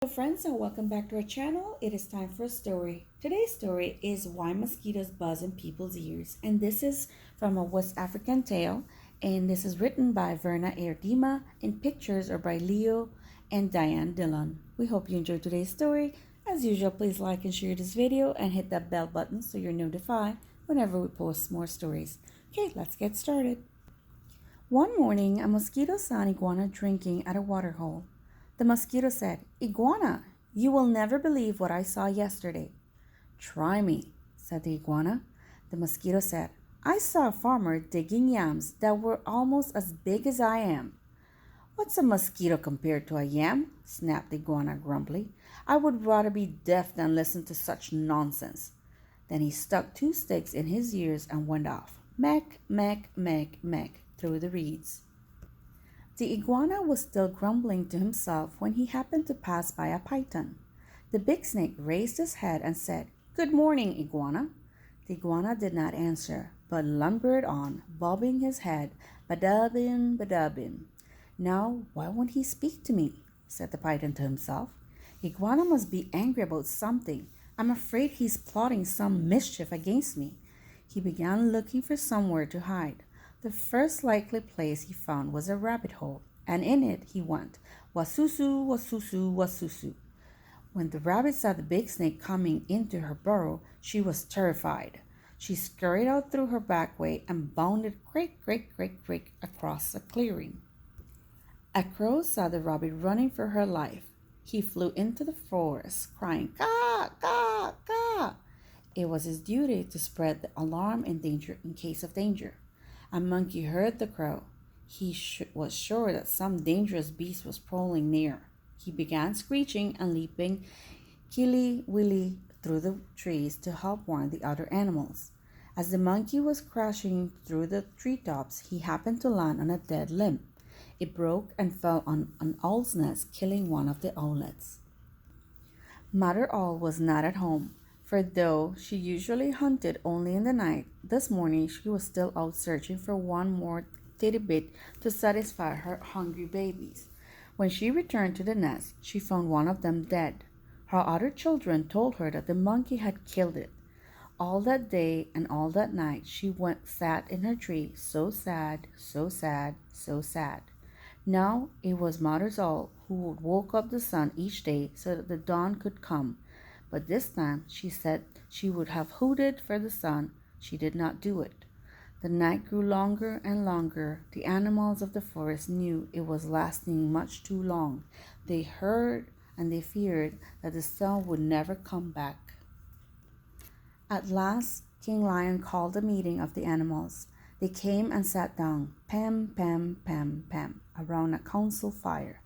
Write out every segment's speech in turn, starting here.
Hello friends and welcome back to our channel. It is time for a story. Today's story is Why Mosquitoes Buzz in People's Ears, and this is from a West African tale, and this is written by Verna Aardema and pictures are by Leo and Diane Dillion. We hope you enjoyed today's story. As usual, please like and share this video and hit that bell button so you're notified whenever we post more stories. Okay, let's get started. One morning, a mosquito saw an iguana drinking at a water hole. The mosquito said, "Iguana, you will never believe what I saw yesterday." "Try me," said the iguana. The mosquito said, "I saw a farmer digging yams that were almost as big as I am." "What's a mosquito compared to a yam?" snapped the iguana grumbly. "I would rather be deaf than listen to such nonsense." Then he stuck two sticks in his ears and went off, mek, mek, mek, mek, through the reeds. The iguana was still grumbling to himself when he happened to pass by a python. The big snake raised his head and said, "Good morning, iguana." The iguana did not answer, but lumbered on, bobbing his head, "Badabin, badabin." "Now, why won't he speak to me?" said the python to himself. "Iguana must be angry about something. I'm afraid he's plotting some mischief against me." He began looking for somewhere to hide. The first likely place he found was a rabbit hole, and in it he went, wasusu, wasusu, wasusu. When the rabbit saw the big snake coming into her burrow, she was terrified. She scurried out through her back way and bounded crick, crick, crick, crick across a clearing. A crow saw the rabbit running for her life. He flew into the forest, crying, "Caw, caw, caw." It was his duty to spread the alarm in case of danger. A monkey heard the crow. He was sure that some dangerous beast was prowling near. He began screeching and leaping killy-willy through the trees to help warn the other animals. As the monkey was crashing through the treetops, he happened to land on a dead limb. It broke and fell on an owl's nest, killing one of the owlets. Mother Owl was not at home, for though she usually hunted only in the night, this morning she was still out searching for one more tidbit to satisfy her hungry babies. When she returned to the nest, she found one of them dead. Her other children told her that the monkey had killed it. All that day and all that night she sat in her tree, so sad, so sad, so sad. Now it was Mother Owl who woke up the sun each day so that the dawn could come. But this time she said she would have hooted for the sun. She did not do it. The night grew longer and longer. The animals of the forest knew it was lasting much too long. They heard and they feared that the sun would never come back. At last, King Lion called a meeting of the animals. They came and sat down, pam, pam, pam, pam, around a council fire.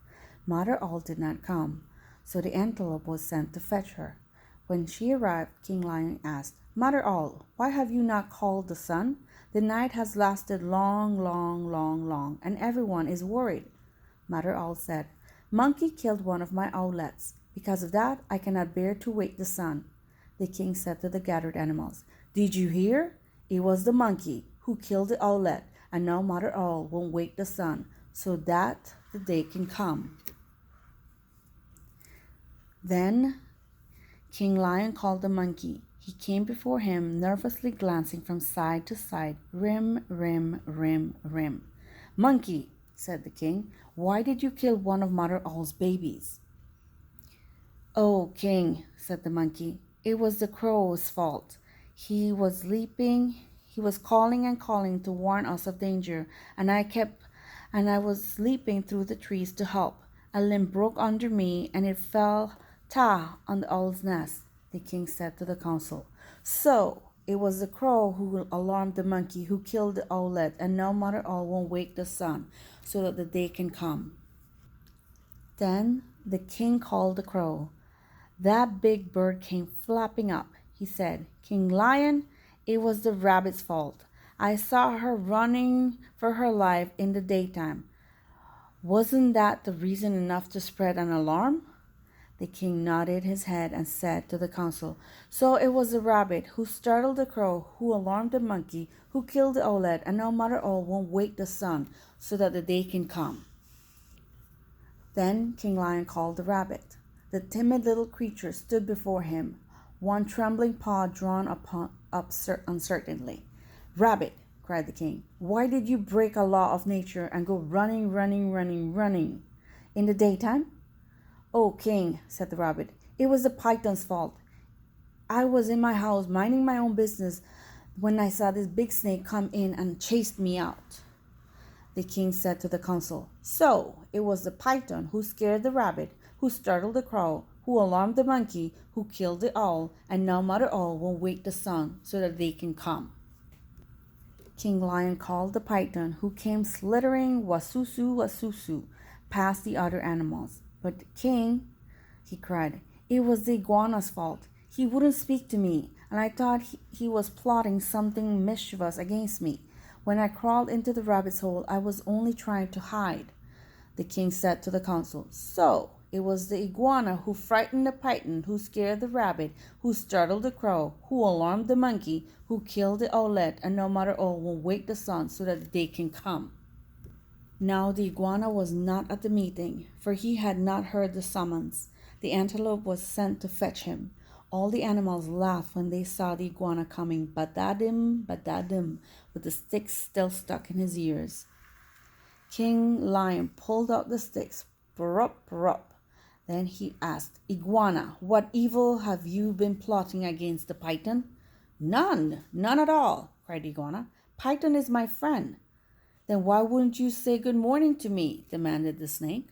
Mother Owl did not come, so the antelope was sent to fetch her. When she arrived, King Lion asked, "Mother Owl, why have you not called the sun? The night has lasted long, long, long, long, and everyone is worried." Mother Owl said, "Monkey killed one of my owlets. Because of that, I cannot bear to wake the sun." The king said to the gathered animals, "Did you hear? It was the monkey who killed the owlet, and now Mother Owl won't wake the sun, so that the day can come." Then King Lion called the monkey. He came before him, nervously glancing from side to side, rim, rim, rim, rim. "Monkey," said the king, "why did you kill one of Mother Owl's babies?" "Oh, king," said the monkey, "it was the crow's fault. He was calling and calling to warn us of danger, and I was sleeping through the trees to help. A limb broke under me, and it fell on the owl's nest." The king said to the council, "So it was the crow who alarmed the monkey who killed the owlet, and now Mother Owl won't wake the sun so that the day can come." Then the king called the crow. That big bird came flapping up. He said, "King Lion, it was the rabbit's fault. I saw her running for her life in the daytime. Wasn't that the reason enough to spread an alarm?" The king nodded his head and said to the council, "So it was the rabbit who startled the crow, who alarmed the monkey, who killed the owlet, and now Mother Owl won't wake the sun so that the day can come." Then King Lion called the rabbit. The timid little creature stood before him, one trembling paw drawn uncertainly. "Rabbit," cried the king, "why did you break a law of nature and go running, running, running, running in the daytime?" "Oh, king," said the rabbit, "it was the python's fault. I was in my house minding my own business when I saw this big snake come in and chased me out." The king said to the council, "So it was the python who scared the rabbit, who startled the crow, who alarmed the monkey, who killed the owl, and now Mother Owl will wake the sun so that they can come." King Lion called the python, who came slithering wasusu wasusu past the other animals. "But king," he cried, "it was the iguana's fault. He wouldn't speak to me, and I thought he was plotting something mischievous against me. When I crawled into the rabbit's hole, I was only trying to hide." The king said to the council, "So it was the iguana who frightened the python, who scared the rabbit, who startled the crow, who alarmed the monkey, who killed the owlet, and no Mother Owl will wake the sun so that the day can come." Now the iguana was not at the meeting, for he had not heard the summons. The antelope was sent to fetch him. All the animals laughed when they saw the iguana coming, badadim, badadim, with the sticks still stuck in his ears. King Lion pulled out the sticks, brup, brup. Then he asked, "Iguana, what evil have you been plotting against the python?" "None, none at all," cried Iguana. "Python is my friend." "Then why wouldn't you say good morning to me?" demanded the snake.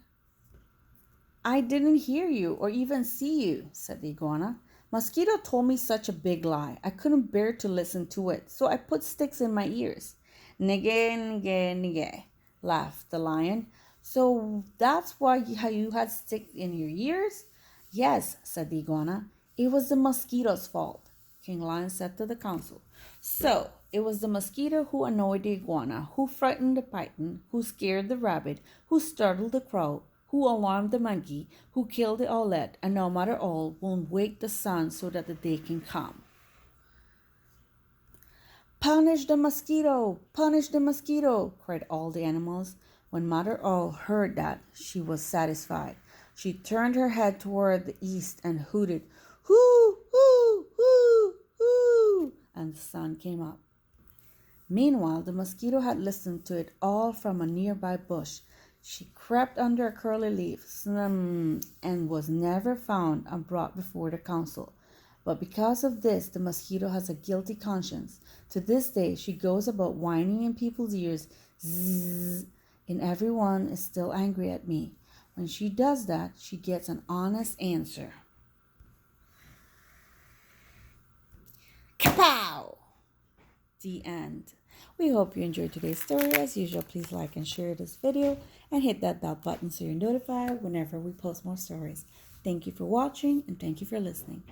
"I didn't hear you or even see you," said the iguana. "Mosquito told me such a big lie. I couldn't bear to listen to it, so I put sticks in my ears." "Nige, nige, nige," laughed the lion. "So that's why you had sticks in your ears?" "Yes," said the iguana. "It was the mosquito's fault." King Lion said to the council, "So it was the mosquito who annoyed the iguana, who frightened the python, who scared the rabbit, who startled the crow, who alarmed the monkey, who killed the owlet, and no Mother Owl won't wake the sun so that the day can come." "Punish the mosquito! Punish the mosquito!" cried all the animals. When Mother Owl heard that, she was satisfied. She turned her head toward the east and hooted, "Hoo, hoo, hoo, hoo," and the sun came up. Meanwhile, the mosquito had listened to it all from a nearby bush. She crept under a curly leaf, and was never found and brought before the council. But because of this, the mosquito has a guilty conscience. To this day, she goes about whining in people's ears, zzz, and everyone is still angry at me. When she does that, she gets an honest answer. Kapow! The end. We hope you enjoyed today's story. As usual, please like and share this video and hit that bell button so you're notified whenever we post more stories. Thank you for watching and thank you for listening.